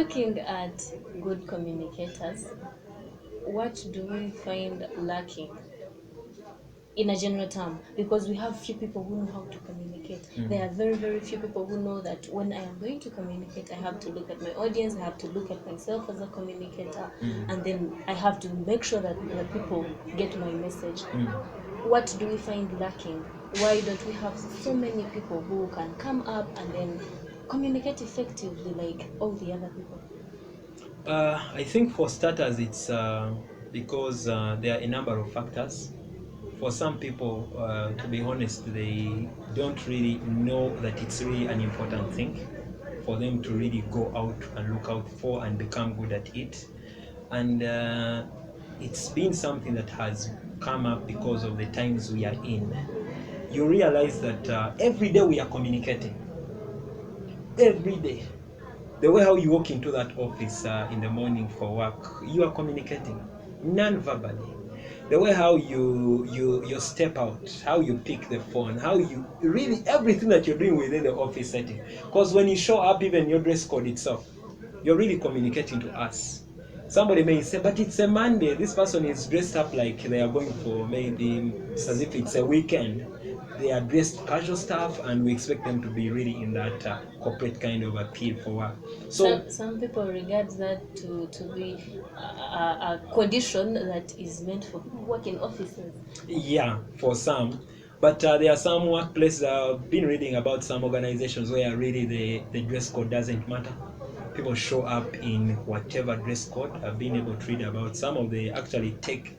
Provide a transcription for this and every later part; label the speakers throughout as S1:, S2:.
S1: Looking at good communicators, what do we find lacking in a general term? Because we have few people who know how to communicate. There are very, very few people who know that when I am going to communicate, I have to look at my audience, I have to look at myself as a communicator, and then I have to make sure that the people get my message. What do we find lacking? Why don't we have so many people who can come up and then communicate effectively like all the other people?
S2: I think for starters, it's because there are a number of factors. For some people, to be honest, they don't really know that it's really an important thing for them to really go out and look out for and become good at it. And it's been something that has come up because of the times we are in. You realize that every day we are communicating. Every day. The way how you walk into that office in the morning for work, you are communicating non-verbally. The way how you step out, how you pick the phone, how you really everything that you're doing within the office setting. Because when you show up, even your dress code itself, you're really communicating to us. Somebody may say, but it's a Monday. This person is dressed up like they are going for maybe it's as if it's a weekend. They are dressed casual stuff, and we expect them to be really in that corporate kind of appeal for work. So
S1: Some people regard that to be a condition that is meant for people who work in offices.
S2: yeah, for some. But there are some workplaces I've been reading about some organizations where really the dress code doesn't matter. People show up in whatever dress code. I've been able to read about some of the actually tech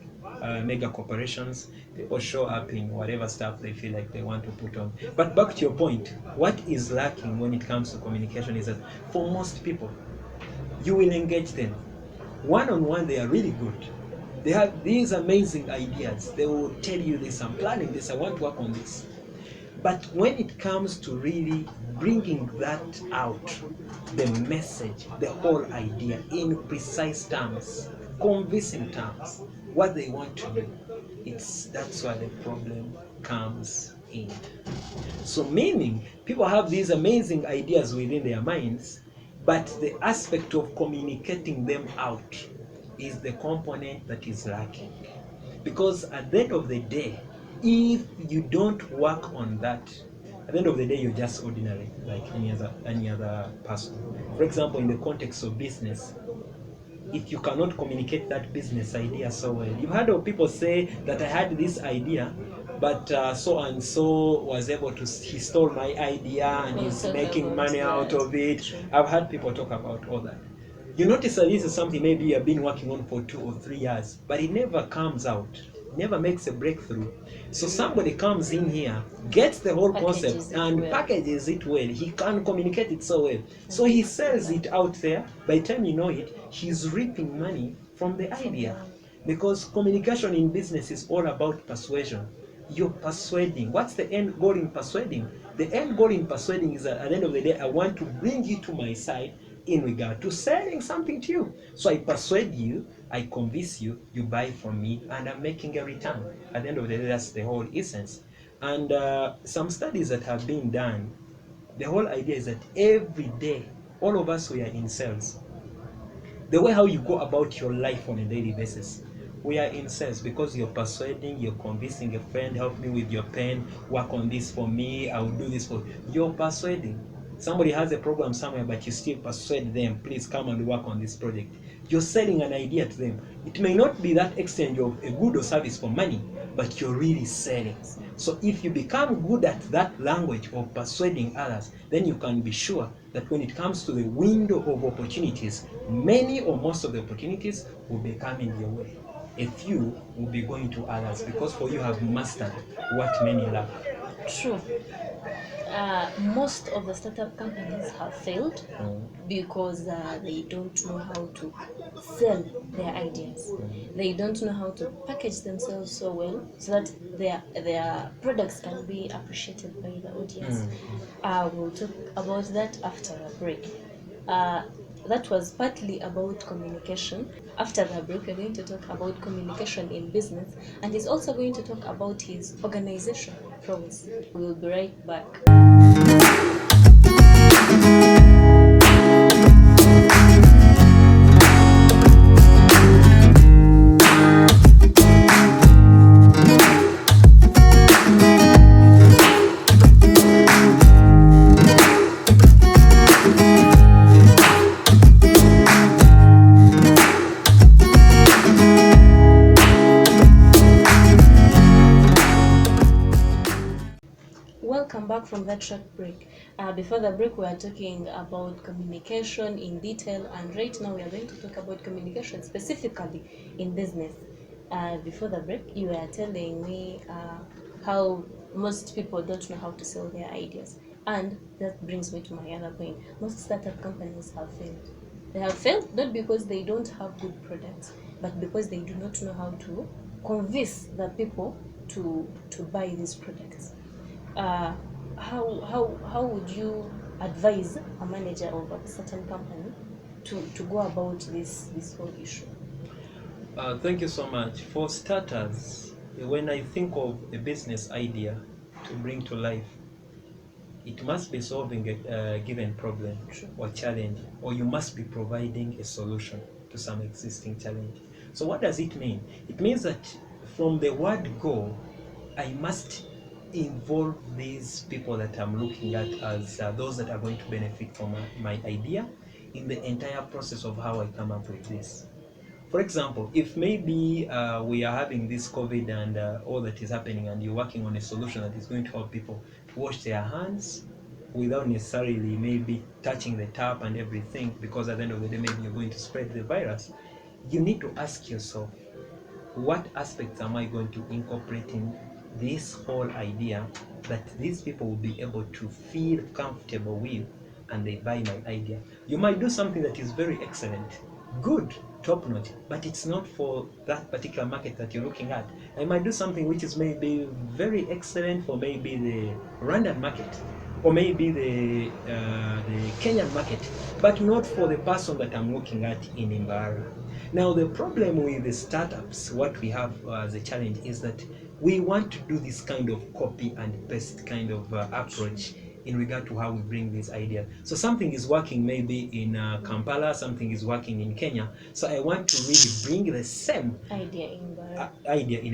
S2: mega corporations. People show up in whatever stuff they feel like they want to put on. But back to your point, what is lacking when it comes to communication is that for most people, you will engage them one-on-one. They are really good. They have these amazing ideas. They will tell you this, I'm planning this, I want to work on this. But when it comes to really bringing that out, the message, the whole idea in precise terms, convincing terms, what they want to do, that's where the problem comes in. So meaning people have these amazing ideas within their minds, but the aspect of communicating them out is the component that is lacking. Because at the end of the day, if you don't work on that, at the end of the day, you're just ordinary, like any other person. For example, in the context of business, if you cannot communicate that business idea so well, you've heard of people say that I had this idea, but so and so was able to, he stole my idea and he's making money out of it.
S1: Sure.
S2: I've heard people talk about all that. You notice that this is something maybe you've been working on for 2 or 3 years, but it never comes out, never makes a breakthrough. So somebody comes in here, gets the whole concept and packages it well. He can communicate it so well. So he sells it out there. By the time you know it, he's reaping money from the idea. Because communication in business is all about persuasion. You're persuading. What's the end goal in persuading? The end goal in persuading is that at the end of the day, I want to bring you to my side in regard to selling something to you. So I persuade you, I convince you, you buy from me, and I'm making a return. At the end of the day, that's the whole essence. And some studies that have been done, the whole idea is that every day, all of us, we are in sales. The way how you go about your life on a daily basis, we are in sales because you're persuading, you're convincing a friend, help me with your pen, work on this for me, I will do this for you. You're persuading. Somebody has a problem somewhere, but you still persuade them, please come and work on this project. You're selling an idea to them. It may not be that exchange of a good or service for money, but you're really selling. So if you become good at that language of persuading others, then you can be sure that when it comes to the window of opportunities, many or most of the opportunities will be coming your way. A few will be going to others because for you have mastered what many lack.
S1: True. Most of the startup companies have failed because they don't know how to sell their ideas. They don't know how to package themselves so well so that their products can be appreciated by the audience. We'll talk about that after a break. That was partly about communication. After the break, we're going to talk about communication in business, and he's also going to talk about his organization, Prowess. We'll be right back. back from that short break. Before the break, we are talking about communication in detail, and right now we are going to talk about communication specifically in business. Before the break, you were telling me how most people don't know how to sell their ideas, and that brings me to my other point. Most startup companies have failed. They have failed not because they don't have good products, but because they do not know how to convince the people to buy these products. Uh, how would you advise a manager of a certain company to go about this whole issue?
S2: Thank you so much. For starters, when I think of a business idea to bring to life, it must be solving a given problem or challenge, or you must be providing a solution to some existing challenge. So what does it mean? It means that from the word go, I must involve these people that I'm looking at as those that are going to benefit from my idea in the entire process of how I come up with this. For example, if maybe we are having this COVID and all that is happening, and you're working on a solution that is going to help people to wash their hands without necessarily maybe touching the tap and everything, because at the end of the day, maybe you're going to spread the virus, you need to ask yourself, what aspects am I going to incorporate in this whole idea that these people will be able to feel comfortable with and they buy my idea? You might do something that is very excellent, good, top notch, but it's not for that particular market that you're looking at. I might do something which is maybe very excellent for maybe the Rwandan market, or maybe the Kenyan market, but not for the person that I'm looking at in Imbara. Now, the problem with the startups, what we have as a challenge is that we want to do this kind of copy and paste kind of approach in regard to how we bring these ideas. So something is working maybe in Kampala, something is working in Kenya. So I want to really bring the same idea in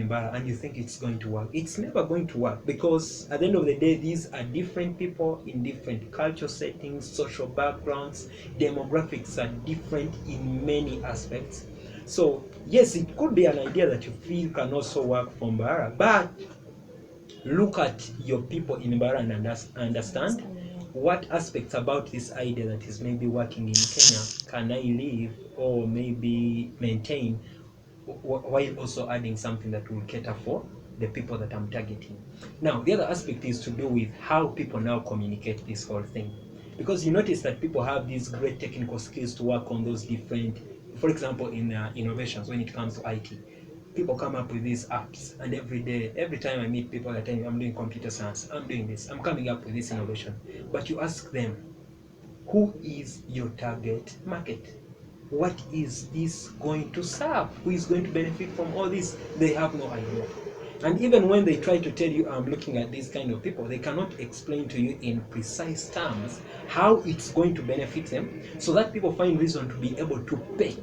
S2: Imbara, and you think it's going to work. It's never going to work, because at the end of the day, these are different people in different cultural settings, social backgrounds, demographics are different in many aspects. So yes, it could be an idea that you feel can also work for Imbara, but look at your people in Imbara and understand what aspects about this idea that is maybe working in Kenya can I leave or maybe maintain, while also adding something that will cater for the people that I'm targeting. Now, the other aspect is to do with how people now communicate this whole thing. Because you notice that people have these great technical skills to work on those different, for example, in innovations when it comes to IT. People come up with these apps, and every day, every time I meet people, I tell you, I'm doing computer science, I'm doing this, I'm coming up with this innovation. But you ask them, who is your target market? What is this going to serve? Who is going to benefit from all this? They have no idea. And even when they try to tell you, I'm looking at these kind of people, they cannot explain to you in precise terms how it's going to benefit them, so that people find reason to be able to pay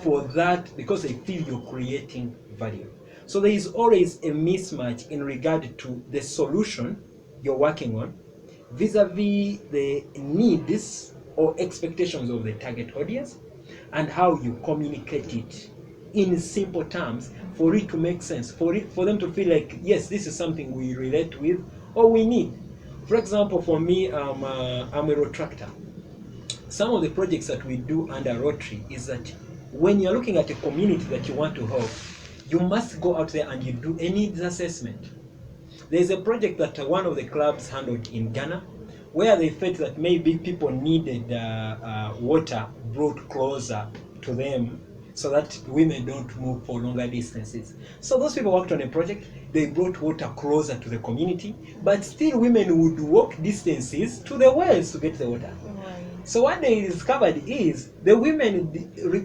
S2: for that, because they feel you're creating value. So there is always a mismatch in regard to the solution you're working on vis-a-vis the needs or expectations of the target audience, and how you communicate it in simple terms for it to make sense, for them to feel like, yes, this is something we relate with or we need. For example, for me, I'm a retractor. Some of the projects that we do under Rotary is that when you're looking at a community that you want to help, you must go out there and you do a needs assessment. There's a project that one of the clubs handled in Ghana, where they felt that maybe people needed water brought closer to them, so that women don't move for longer distances. So those people worked on a project, they brought water closer to the community, but still women would walk distances to the wells to get the water. So what they discovered is the women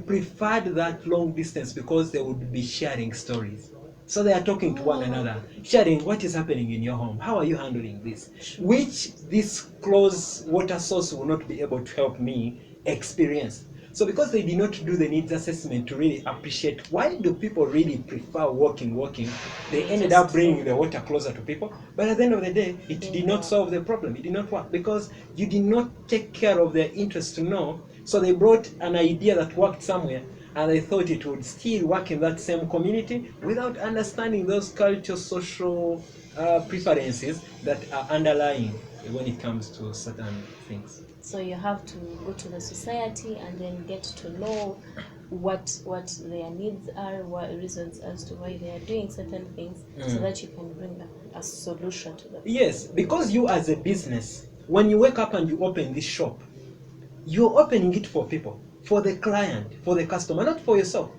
S2: preferred that long distance because they would be sharing stories. So they are talking to one another, sharing what is happening in your home. How are you handling this? Which this close water source will not be able to help me experience. So because they did not do the needs assessment to really appreciate why do people really prefer walking, they ended up bringing the water closer to people. But at the end of the day, it did not solve the problem. It did not work because you did not take care of their interest to know. So they brought an idea that worked somewhere, and they thought it would still work in that same community without understanding those cultural, social preferences that are underlying when it comes to certain things.
S1: So you have to go to the society and then get to know what their needs are, what reasons as to why they are doing certain things, so that you can bring a solution to them.
S2: Yes, because you as a business, when you wake up and you open this shop, you're opening it for people, for the client, for the customer, not for yourself.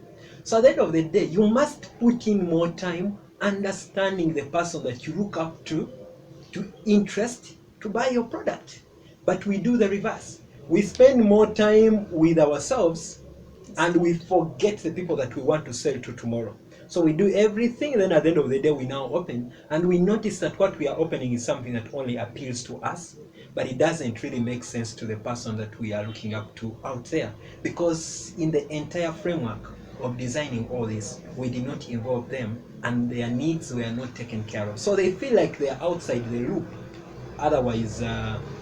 S2: So at the end of the day, you must put in more time understanding the person that you look up to interest to buy your product. But we do the reverse. We spend more time with ourselves and we forget the people that we want to sell to tomorrow. So we do everything, then at the end of the day we now open, and we notice that what we are opening is something that only appeals to us, but it doesn't really make sense to the person that we are looking up to out there, because in the entire framework of designing all this, we did not involve them and their needs were not taken care of. So they feel like they are outside the loop. Otherwise,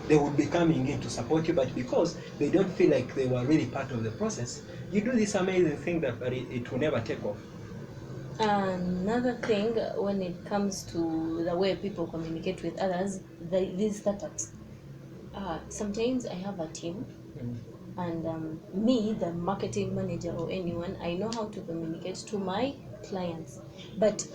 S2: they would be coming in to support you, but because they don't feel like they were really part of the process, you do this amazing thing that but it will never take off.
S1: Another thing, when it comes to the way people communicate with others, these startups. Sometimes I have a team, and me, the marketing manager or anyone, I know how to communicate to my clients, but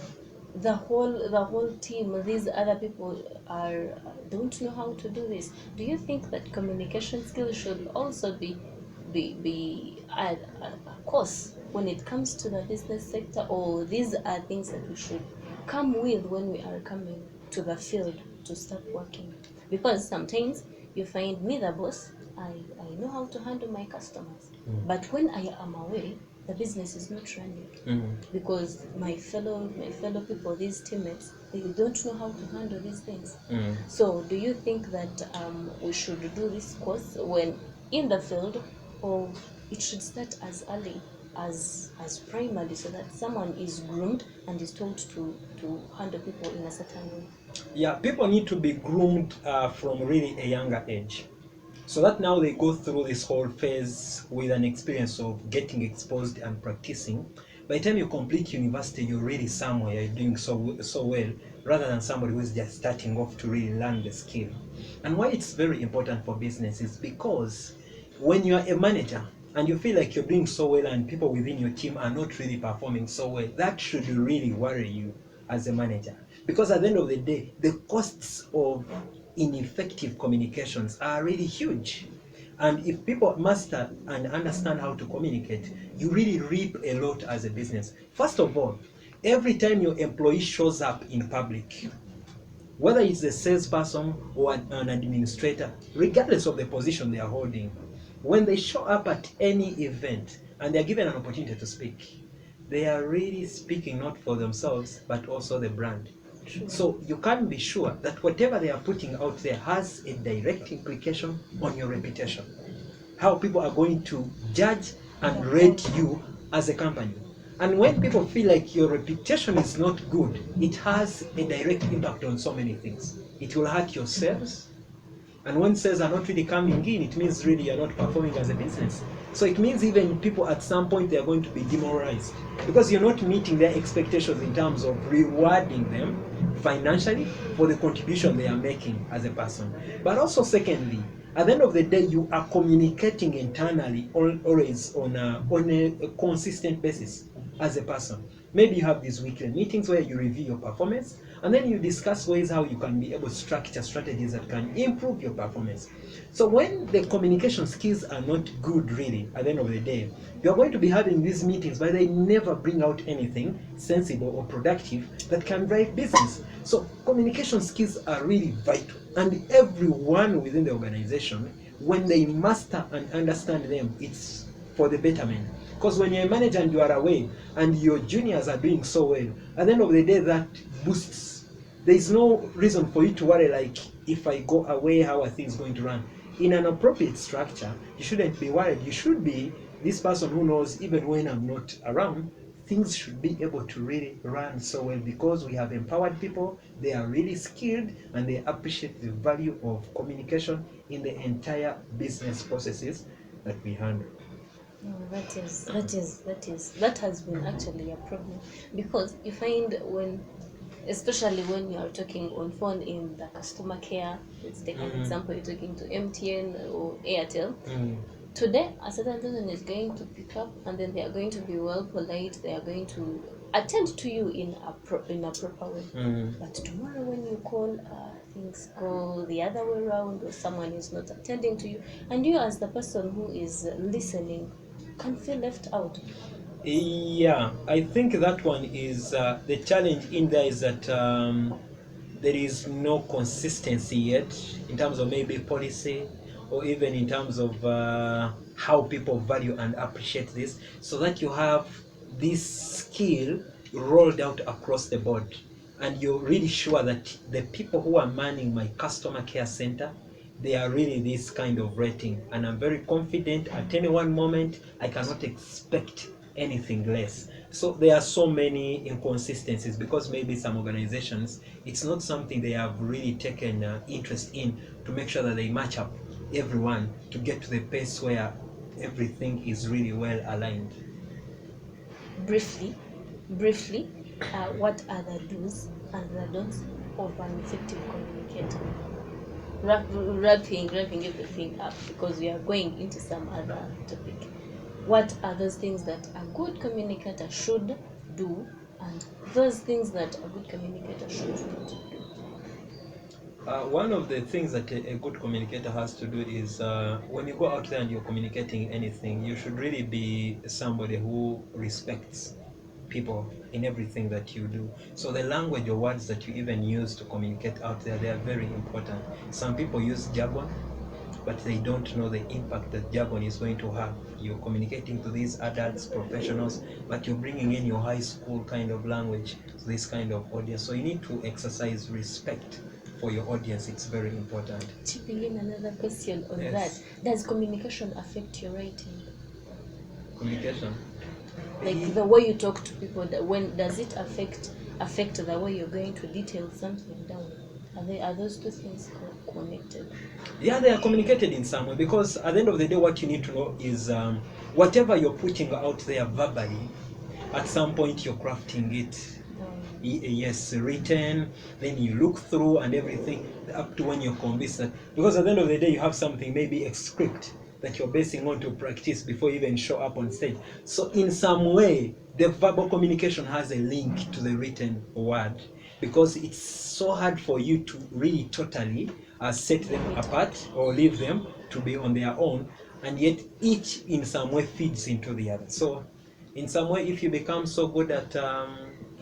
S1: the whole team, these other people are don't know how to do this. Do you think that communication skills should also be a course when it comes to the business sector, or these are things that we should come with when we are coming to the field to start working? Because sometimes you find me, the boss, I know how to handle my customers, but when I am away, the business is not running, because my fellow people, these teammates, they don't know how to handle these things. So do you think that we should do this course when in the field, or it should start as early as primary, so that someone is groomed and is told to handle people in a certain way?
S2: Yeah, people need to be groomed from really a younger age, so that now they go through this whole phase with an experience of getting exposed and practicing. By the time you complete university, you're really somewhere, you're doing so well, rather than somebody who's just starting off to really learn the skill. And why it's very important for business is because when you're a manager and you feel like you're doing so well and people within your team are not really performing so well, that should really worry you as a manager. Because at the end of the day, the costs of ineffective communications are really huge. And if people master and understand how to communicate, you really reap a lot as a business. First of all, every time your employee shows up in public, whether it's a salesperson or an administrator, regardless of the position they are holding, when they show up at any event and they're given an opportunity to speak, they are really speaking not for themselves, but also the brand. So you can be sure that whatever they are putting out there has a direct implication on your reputation. How people are going to judge and rate you as a company. And when people feel like your reputation is not good, it has a direct impact on so many things. It will hurt your sales. And when sales are not really coming in, it means really you're not performing as a business. So it means even people at some point they are going to be demoralized because you're not meeting their expectations in terms of rewarding them financially for the contribution they are making as a person. But also secondly, at the end of the day, you are communicating internally always on a consistent basis as a person. Maybe you have these weekly meetings where you review your performance and then you discuss ways how you can be able to structure strategies that can improve your performance. So when the communication skills are not good really at the end of the day, you're going to be having these meetings but they never bring out anything sensible or productive that can drive business. So communication skills are really vital, and everyone within the organization, when they master and understand them, it's for the betterment. Because when you're a manager and you are away and your juniors are doing so well, at the end of the day that boosts. There is no reason for you to worry like, if I go away, how are things going to run? In an appropriate structure, you shouldn't be worried. You should be this person who knows even when I'm not around, things should be able to really run so well because we have empowered people. They are really skilled and they appreciate the value of communication in the entire business processes that we handle.
S1: No, that has been actually a problem, because you find when, especially when you are talking on phone in the customer care, let's take an example, you're talking to MTN or Airtel. Today a certain person is going to pick up, and then they are going to be well polite, they are going to attend to you in a proper way. But tomorrow when you call, things go the other way around, or someone is not attending to you, and you as the person who is listening can feel left out.
S2: Yeah, I think that one is the challenge in there is that there is no consistency yet in terms of maybe policy, or even in terms of how people value and appreciate this, so that you have this skill rolled out across the board, and you're really sure that the people who are manning my customer care center, they are really this kind of rating, and I'm very confident at any one moment I cannot expect anything less. So there are so many inconsistencies, because maybe some organizations, it's not something they have really taken interest in, to make sure that they match up everyone to get to the pace where everything is really well aligned.
S1: Briefly, what are the do's and the don'ts of an effective communicator? Wrapping everything up, because we are going into some other topic. What are those things that a good communicator should do, and those things that a good communicator should not do?
S2: One of the things that a good communicator has to do is when you go out there and you're communicating anything, you should really be somebody who respects people in everything that you do. So the language or words that you even use to communicate out there, they are very important. Some people use jargon, but they don't know the impact that jargon is going to have. You're communicating to these adults, professionals, but you're bringing in your high school kind of language to this kind of audience. So you need to exercise respect for your audience. It's very important.
S1: Chipping in another question on
S2: Yes.
S1: that, does communication affect your writing?
S2: Communication.
S1: Like the way you talk to people, that when does it affect the way you're going to detail something down? Are those two things connected?
S2: Yeah, they are communicated in some way, because at the end of the day, what you need to know is whatever you're putting out there verbally, at some point you're crafting it. Yes, written, then you look through and everything up to when you're convinced that, because at the end of the day you have something, maybe a script that you're basing on to practice before you even show up on stage. So in some way the verbal communication has a link to the written word, because it's so hard for you to really totally set them apart or leave them to be on their own, and yet each in some way feeds into the other. So in some way, if you become so good at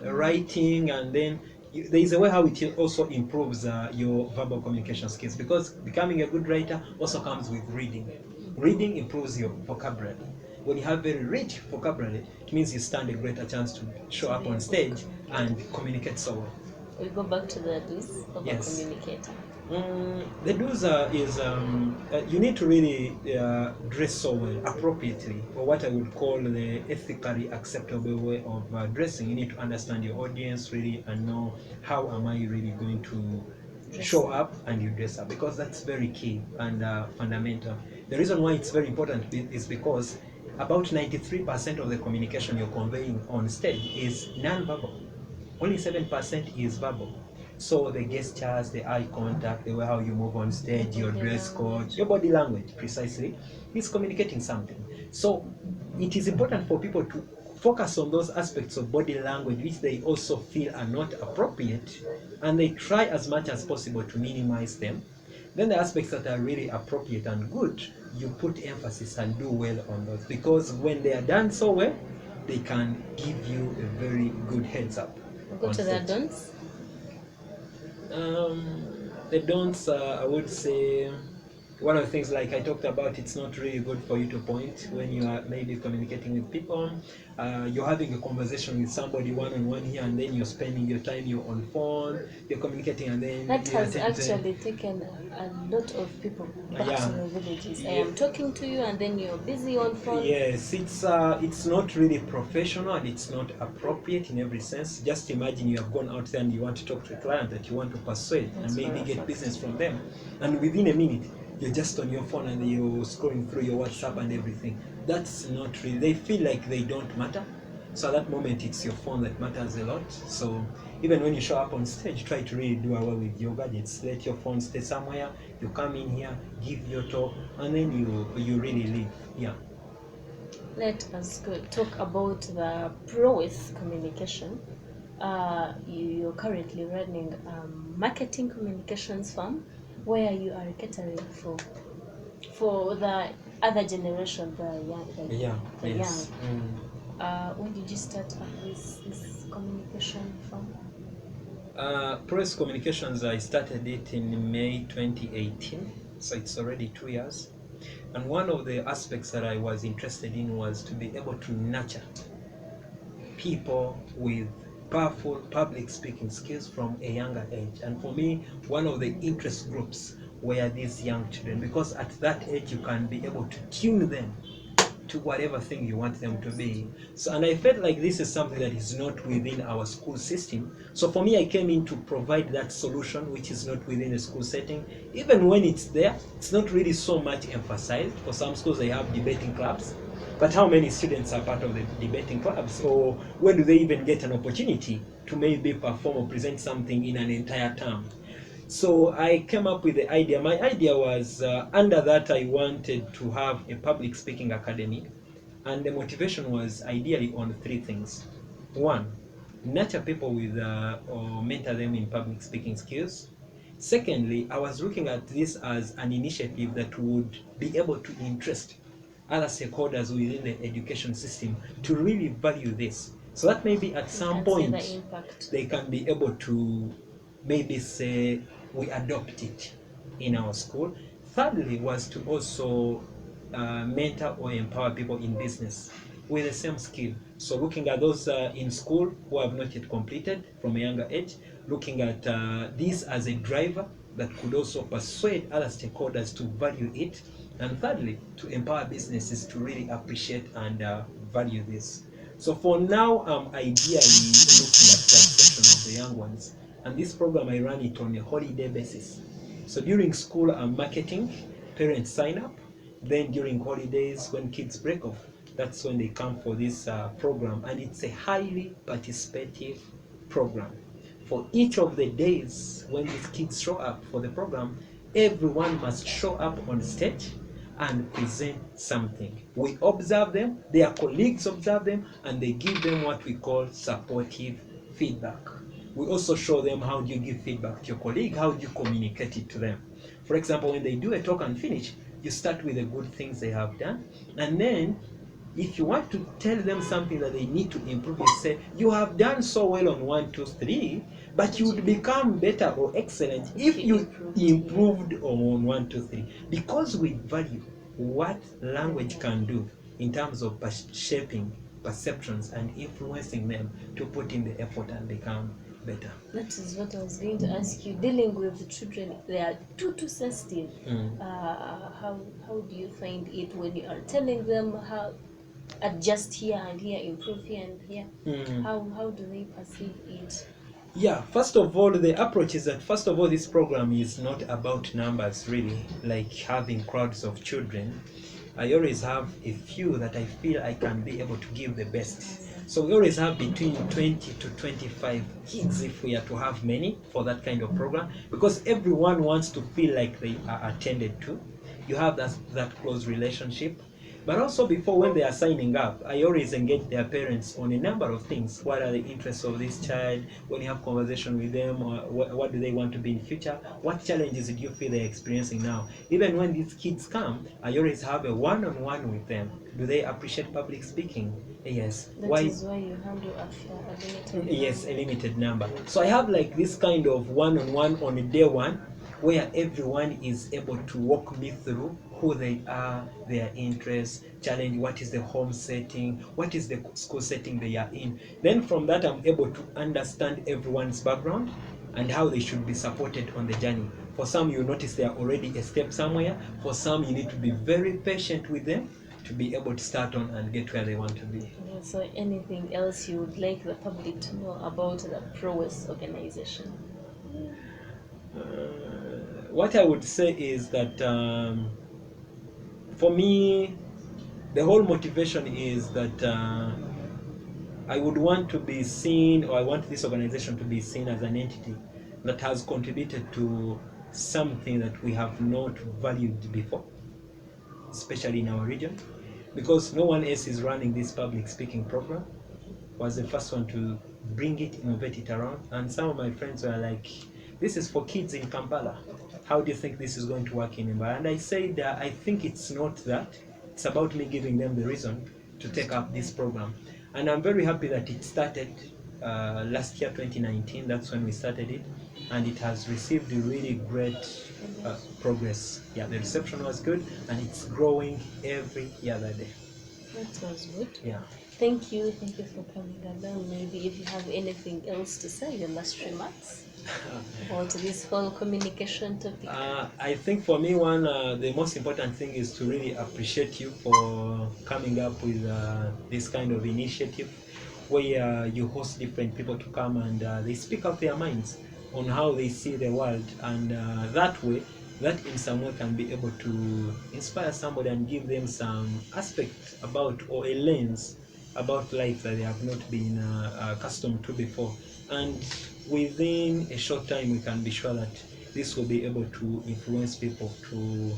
S2: writing, and then there is a way how it also improves your verbal communication skills, because becoming a good writer also comes with reading. Reading improves your vocabulary. When you have very rich vocabulary, it means you stand a greater chance to show up on stage and communicate so well.
S1: We go back to the do's of
S2: Yes.
S1: a communicator.
S2: The do's is you need to really dress so well, appropriately, or what I would call the ethically acceptable way of dressing. You need to understand your audience really and know how am I really going to show up, and you dress up, because that's very key and fundamental. The reason why it's very important is because about 93% of the communication you're conveying on stage is non-verbal. Only 7% is verbal. So the gestures, the eye contact, the way how you move on stage, your dress code, your body language precisely is communicating something. So it is important for people to focus on those aspects of body language which they also feel are not appropriate, and they try as much as possible to minimize them. Then the aspects that are really appropriate and good, you put emphasis and do well on those, because when they are done so well, they can give you a very good heads up.
S1: Go to the don'ts.
S2: The don'ts, I would say, one of the things, like I talked about, it's not really good for you to point when you are maybe communicating with people. You're having a conversation with somebody one-on-one here, and then you're spending your time, you're on phone, you're communicating, and then
S1: That
S2: you're
S1: has actually taken a lot of people back to the villages. I am talking to you, and then you're busy on phone.
S2: Yes, it's not really professional, and it's not appropriate in every sense. Just imagine you have gone out there and you want to talk to a client that you want to persuade and maybe get business from them, and within a minute you're just on your phone and you're scrolling through your WhatsApp and everything. that's not really, they feel like they don't matter. So at that moment, it's your phone that matters a lot. So even when you show up on stage, try to really do away with your gadgets. Let your phone stay somewhere. You come in here, give your talk, and then you really leave. Yeah.
S1: Let us go talk about the Prowess Communication. You're currently running a marketing communications firm where you are catering for the other generation,
S2: Yeah.
S1: the young.
S2: Yes.
S1: When did you start up this communication firm?
S2: Press Communications, I started it in May 2018, so it's already 2 years. And one of the aspects that I was interested in was to be able to nurture people with powerful public speaking skills from a younger age. And for me, one of the interest groups were these young children, because at that age you can be able to tune them to whatever thing you want them to be. So, and I felt like this is something that is not within our school system. So for me, I came in to provide that solution, which is not within a school setting. Even when it's there, it's not really so much emphasized. For some schools, they have debating clubs. But how many students are part of the debating clubs? Or when do they even get an opportunity to maybe perform or present something in an entire term? So I came up with the idea. My idea was under that I wanted to have a public speaking academy, and the motivation was ideally on three things. One, nurture people with or mentor them in public speaking skills. Secondly, I was looking at this as an initiative that would be able to interest other stakeholders within the education system to really value this. So that maybe at
S1: You
S2: some
S1: can see the
S2: point
S1: impact.
S2: they can be able to maybe say we adopt it in our school. Thirdly was to also mentor or empower people in business with the same skill. So looking at those in school who have not yet completed from a younger age, looking at this as a driver that could also persuade other stakeholders to value it. And thirdly, to empower businesses to really appreciate and value this. So for now, I'm ideally looking at that section of the young ones. And this program, I run it on a holiday basis. So during school, I'm marketing, parents sign up. Then during holidays, when kids break off, that's when they come for this program. And it's a highly participative program. For each of the days when these kids show up for the program, everyone must show up on stage and present something. We observe them, their colleagues observe them, and they give them what we call supportive feedback. We also show them how do you give feedback to your colleague, how do you communicate it to them. For example, when they do a talk and finish, you start with the good things they have done, and then if you want to tell them something that they need to improve, you say, you have done so well on 1, 2, 3, but you would become better or excellent if you improved on 1, 2, 3. Because we value what language can do in terms of shaping perceptions and influencing them to put in the effort and become better.
S1: That is what I was going to ask you. Dealing with the children, they are too sensitive. How do you find it when you are telling them how adjust here and here, improve here and here? How do they perceive it?
S2: Yeah, first of all, the approach is that first of all, this program is not about numbers really, like having crowds of children. I always have a few that I feel I can be able to give the best. So we always have between 20 to 25 kids if we are to have many for that kind of program, because everyone wants to feel like they are attended to. You have that close relationship. But also before, when they are signing up, I always engage their parents on a number of things. What are the interests of this child? When you have conversation with them, or what do they want to be in the future? What challenges do you feel they're experiencing now? Even when these kids come, I always have a one-on-one with them. Do they appreciate public speaking? Yes.
S1: That is why you handle a limited
S2: Yes, a
S1: number.
S2: limited number. So I have like this kind of one-on-one on a day one, where everyone is able to walk me through who they are, their interests, challenge, what is the home setting, what is the school setting they are in. Then from that, I'm able to understand everyone's background and how they should be supported on the journey. For some, you notice they are already a step somewhere. For some, you need to be very patient with them to be able to start on and get where they want to be.
S1: So anything else you would like the public to know about the Prowess organization?
S2: What I would say is that for me, The whole motivation is that I would want to be seen, or I want this organization to be seen as an entity that has contributed to something that we have not valued before, especially in our region, because no one else is running this public speaking program. Was the first one to bring it, innovate it around, and some of my friends were like, "This is for kids in Kampala. How do you think this is going to work in Emba?" And I said, "I think it's not that. It's about me giving them the reason to take up this program." And I'm very happy that it started last year, 2019. That's when we started it, and it has received a really great progress. Yeah, the reception was good, and it's growing every other day.
S1: That was good.
S2: Yeah.
S1: Thank you for coming along. Maybe if you have anything else to say, your last remarks about this whole communication topic.
S2: I think for me, the most important thing is to really appreciate you for coming up with this kind of initiative, where you host different people to come and they speak out their minds on how they see the world, and that way, that in some way can be able to inspire somebody and give them some aspect about, or a lens about life that they have not been accustomed to before. And within a short time, we can be sure that this will be able to influence people to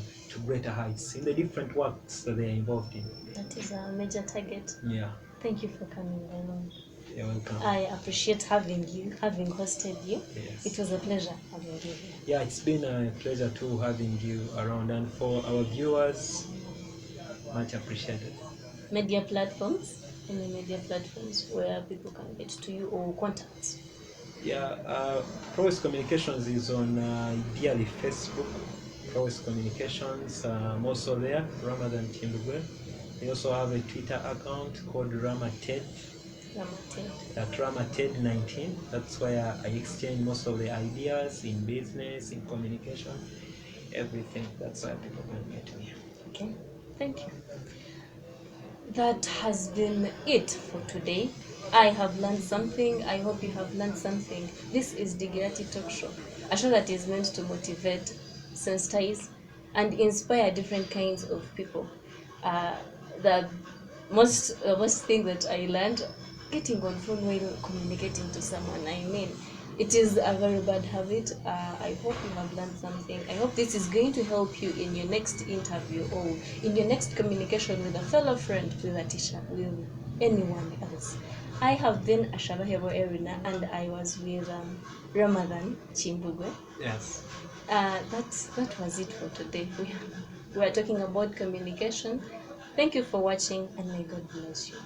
S2: greater heights in the different works that they are involved in.
S1: That is a major target.
S2: Yeah.
S1: Thank you for coming along.
S2: You're welcome.
S1: I appreciate having hosted you.
S2: Yes.
S1: It was a pleasure having you here.
S2: Yeah, it's been a pleasure too having you around, and for our viewers, much appreciated.
S1: Media platforms, any media platforms where people can get to you or contacts.
S2: Yeah, Prowess Communications is on ideally Facebook. Prowess Communications, I'm also there, Ramadan Timbugwe. We also have a Twitter account called Ramated. At Ramated19. That's where I exchange most of the ideas in business, in communication, everything. That's where people can get me.
S1: Okay, thank you. That has been it for today. I have learned something. I hope you have learned something. This is Digiati Talk Show, a show that is meant to motivate, sensitize, and inspire different kinds of people. The most thing that I learned, getting on phone while communicating to someone. I mean, it is a very bad habit. I hope you have learned something. I hope this is going to help you in your next interview or in your next communication with a fellow friend, with a teacher, with anyone else. I have been Ashabahebo Erina, and I was with Ramadan Chimbugwe.
S2: Yes.
S1: That was it for today. We were talking about communication. Thank you for watching, and may God bless you.